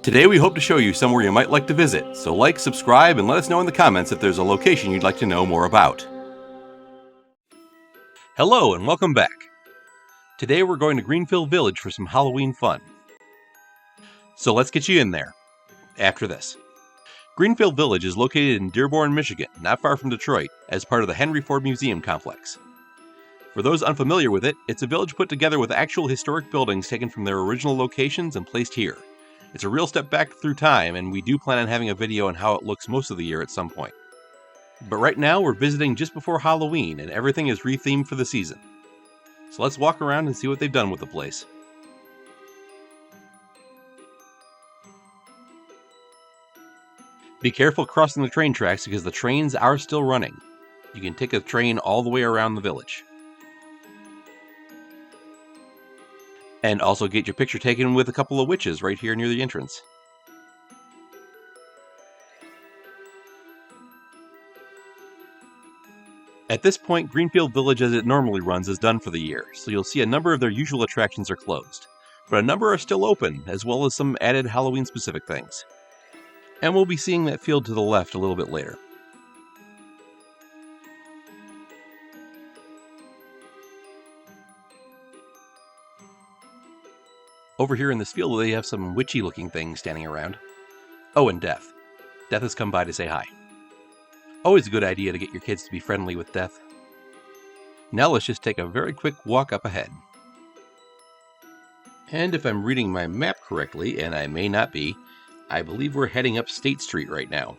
Today we hope to show you somewhere you might like to visit, so like, subscribe, and let us know in the comments if there's a location you'd like to know more about. Hello and welcome back. Today we're going to Greenfield Village for some Halloween fun. So let's get you in there, after this. Greenfield Village is located in Dearborn, Michigan, not far from Detroit, as part of the Henry Ford Museum complex. For those unfamiliar with it, it's a village put together with actual historic buildings taken from their original locations and placed here. It's a real step back through time, and we do plan on having a video on how it looks most of the year at some point. But right now, we're visiting just before Halloween, and everything is rethemed for the season. So let's walk around and see what they've done with the place. Be careful crossing the train tracks because the trains are still running. You can take a train all the way around the village. And also get your picture taken with a couple of witches right here near the entrance. At this point, Greenfield Village as it normally runs is done for the year, so you'll see a number of their usual attractions are closed. But a number are still open, as well as some added Halloween-specific things. And we'll be seeing that field to the left a little bit later. Over here in this field, they have some witchy-looking things standing around. Oh, and Death. Death has come by to say hi. Always a good idea to get your kids to be friendly with Death. Now let's just take a very quick walk up ahead. And if I'm reading my map correctly, and I may not be, I believe we're heading up State Street right now.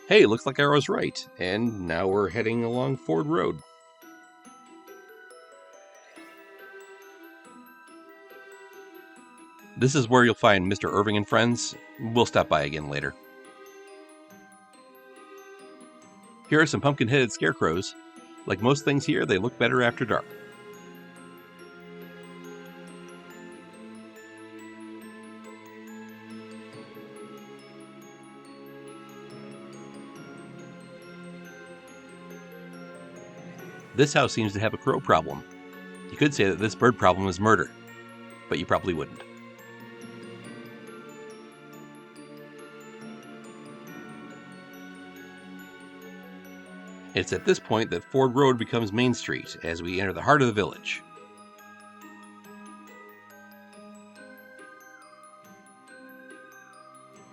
Hey, looks like I was right, and now we're heading along Ford Road. This is where you'll find Mr. Irving and Friends. We'll stop by again later. Here are some pumpkin-headed scarecrows. Like most things here, they look better after dark. This house seems to have a crow problem. You could say that this bird problem is murder, but you probably wouldn't. It's at this point that Ford Road becomes Main Street as we enter the heart of the village.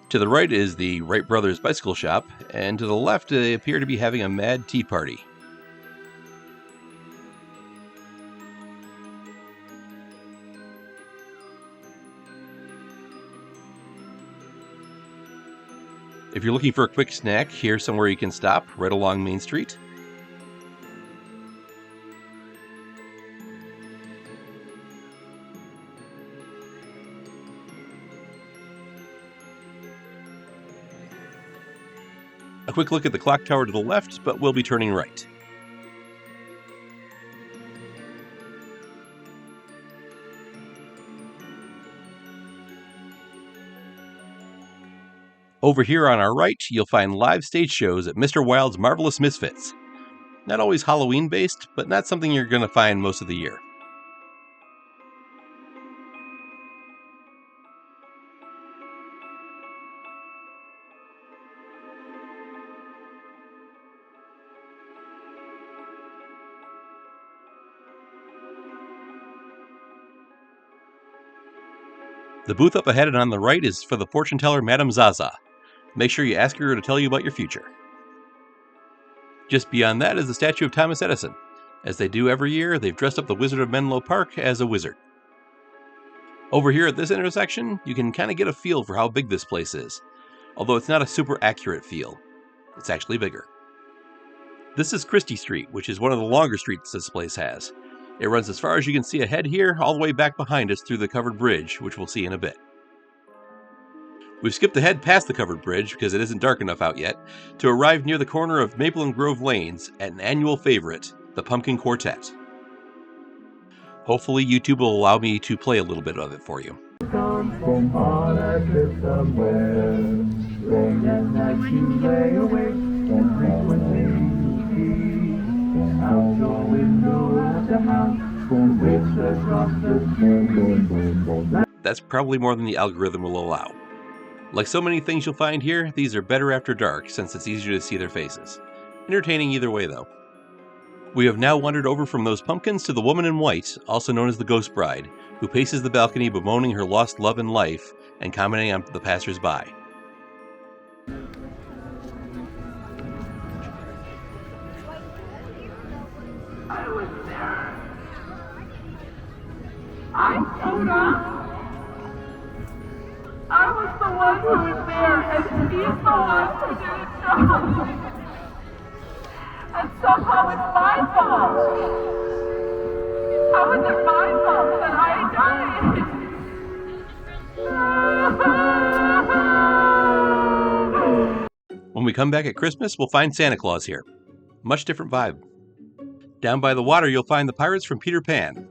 To the right is the Wright Brothers bicycle shop, and to the left they appear to be having a mad tea party. If you're looking for a quick snack, here's somewhere you can stop, right along Main Street. A quick look at the clock tower to the left, but we'll be turning right. Over here on our right, you'll find live stage shows at Mr. Wilde's Marvelous Misfits. Not always Halloween-based, but not something you're going to find most of the year. The booth up ahead and on the right is for the fortune teller Madame Zaza. Make sure you ask her to tell you about your future. Just beyond that is the statue of Thomas Edison. As they do every year, they've dressed up the Wizard of Menlo Park as a wizard. Over here at this intersection, you can kind of get a feel for how big this place is. Although it's not a super accurate feel. It's actually bigger. This is Christie Street, which is one of the longer streets this place has. It runs as far as you can see ahead here, all the way back behind us through the covered bridge, which we'll see in a bit. We've skipped ahead past the covered bridge, because it isn't dark enough out yet, to arrive near the corner of Maple and Grove Lanes at an annual favorite, the Pumpkin Quartet. Hopefully YouTube will allow me to play a little bit of it for you. From on a cliff somewhere, late at night you lay awake, and frequently you see out your window at the house boom, whips across the boom, boom, boom, boom. That's probably more than the algorithm will allow. Like so many things you'll find here, these are better after dark since it's easier to see their faces. Entertaining either way though. We have now wandered over from those pumpkins to the woman in white, also known as the Ghost Bride, who paces the balcony bemoaning her lost love and life and commenting on the passers-by. I was there. I showed up. I was the one who was there, and he's the one who didn't show. And somehow it's my fault. How is it my fault that I died? When we come back at Christmas, we'll find Santa Claus here. Much different vibe. Down by the water, you'll find the pirates from Peter Pan.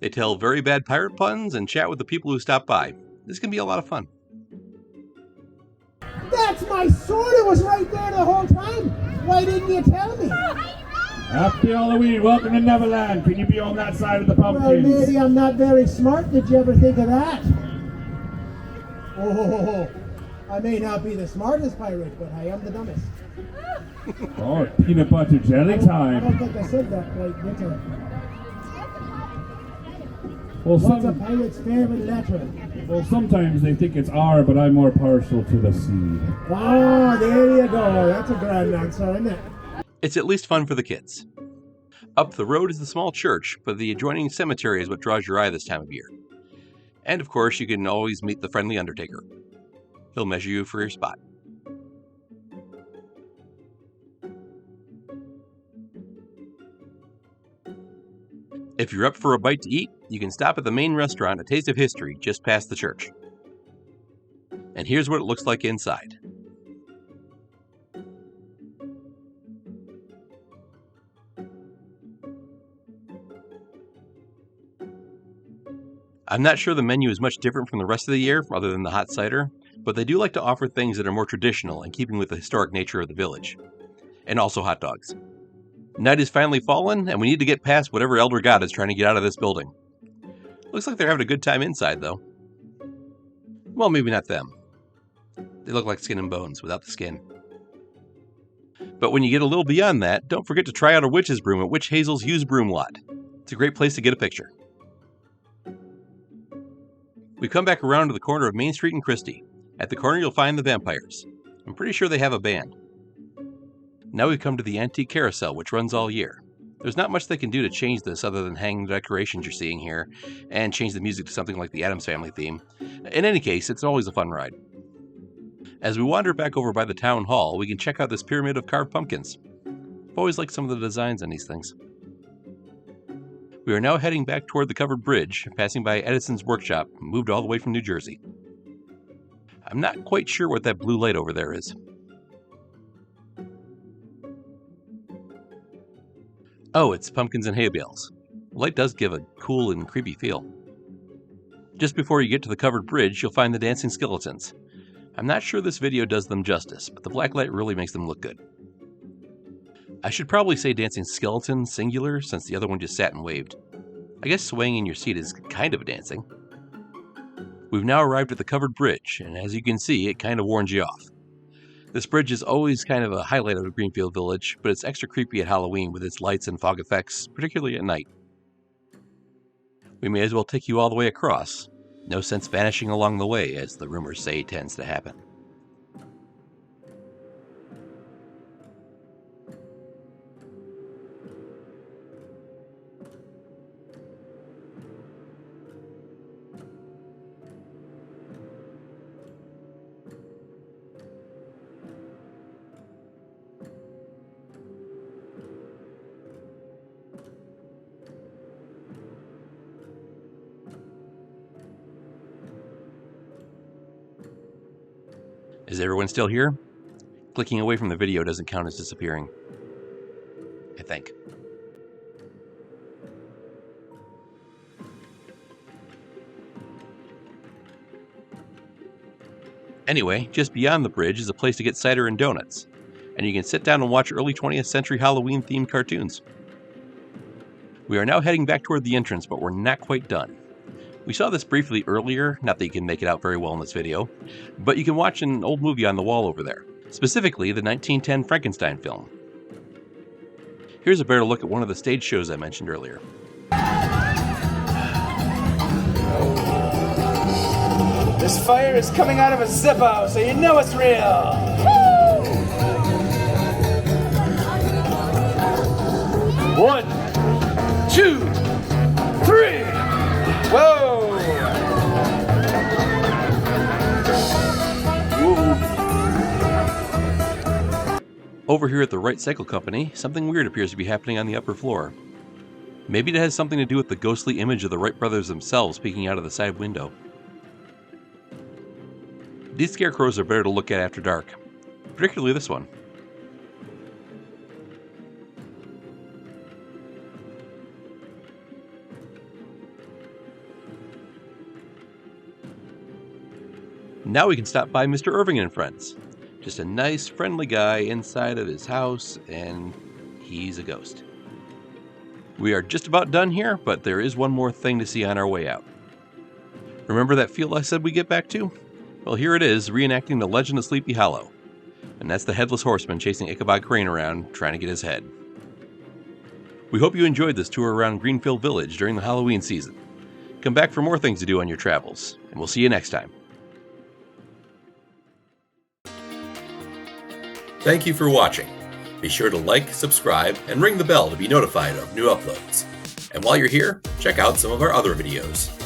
They tell very bad pirate puns and chat with the people who stop by. This can be a lot of fun. That's my sword! It was right there the whole time! Why didn't you tell me? Happy Halloween, welcome to Neverland. Can you be on that side of the Well, pumpkins? maybe I'm not very smart. Did you ever think of that? Oh, I may not be the smartest pirate, but I am the dumbest. Oh, peanut butter jelly I don't time. think I said that right, did I? Well, What's a pirate's favorite letter? sometimes they think it's R, but I'm more partial to the C. Oh, there you go. That's a grand answer, isn't it? It's at least fun for the kids. Up the road is the small church, but the adjoining cemetery is what draws your eye this time of year. And of course, you can always meet the friendly undertaker. He'll measure you for your spot. If you're up for a bite to eat, you can stop at the main restaurant, A Taste of History, just past the church. And here's what it looks like inside. I'm not sure the menu is much different from the rest of the year, other than the hot cider, but they do like to offer things that are more traditional in keeping with the historic nature of the village. And also hot dogs. Night has finally fallen, and we need to get past whatever elder god is trying to get out of this building. Looks like they're having a good time inside, though. Well, maybe not them. They look like skin and bones without the skin. But when you get a little beyond that, don't forget to try out a witch's broom at Witch Hazel's used broom lot. It's a great place to get a picture. We come back around to the corner of Main Street and Christie. At the corner, you'll find the Vampires. I'm pretty sure they have a band. Now we come to the antique carousel, which runs all year. There's not much they can do to change this other than hang the decorations you're seeing here and change the music to something like the Addams Family theme. In any case, it's always a fun ride. As we wander back over by the town hall, we can check out this pyramid of carved pumpkins. I've always liked some of the designs on these things. We are now heading back toward the covered bridge, passing by Edison's workshop, moved all the way from New Jersey. I'm not quite sure what that blue light over there is. Oh, it's pumpkins and hay bales. The light does give a cool and creepy feel. Just before you get to the covered bridge, you'll find the dancing skeletons. I'm not sure this video does them justice, but the black light really makes them look good. I should probably say dancing skeleton, singular, since the other one just sat and waved. I guess swaying in your seat is kind of dancing. We've now arrived at the covered bridge, and as you can see, it kind of warns you off. This bridge is always kind of a highlight of Greenfield Village, but it's extra creepy at Halloween with its lights and fog effects, particularly at night. We may as well take you all the way across. No sense vanishing along the way, as the rumors say tends to happen. Is everyone still here? Clicking away from the video doesn't count as disappearing. I think. Anyway, just beyond the bridge is a place to get cider and donuts, and you can sit down and watch early 20th century Halloween themed cartoons. We are now heading back toward the entrance, but we're not quite done. We saw this briefly earlier, not that you can make it out very well in this video, but you can watch an old movie on the wall over there, specifically the 1910 Frankenstein film. Here's a better look at one of the stage shows I mentioned earlier. This fire is coming out of a Zippo, so you know it's real! Woo! 1, 2, 3! Whoa! Over here at the Wright Cycle Company, something weird appears to be happening on the upper floor. Maybe it has something to do with the ghostly image of the Wright brothers themselves peeking out of the side window. These scarecrows are better to look at after dark, particularly this one. Now we can stop by Mr. Irving and Friends. Just a nice, friendly guy inside of his house, and he's a ghost. We are just about done here, but there is one more thing to see on our way out. Remember that field I said we get back to? Well, here it is, reenacting the legend of Sleepy Hollow. And that's the Headless Horseman chasing Ichabod Crane around, trying to get his head. We hope you enjoyed this tour around Greenfield Village during the Halloween season. Come back for more things to do on your travels, and we'll see you next time. Thank you for watching. Be sure to like, subscribe, and ring the bell to be notified of new uploads. And while you're here, check out some of our other videos.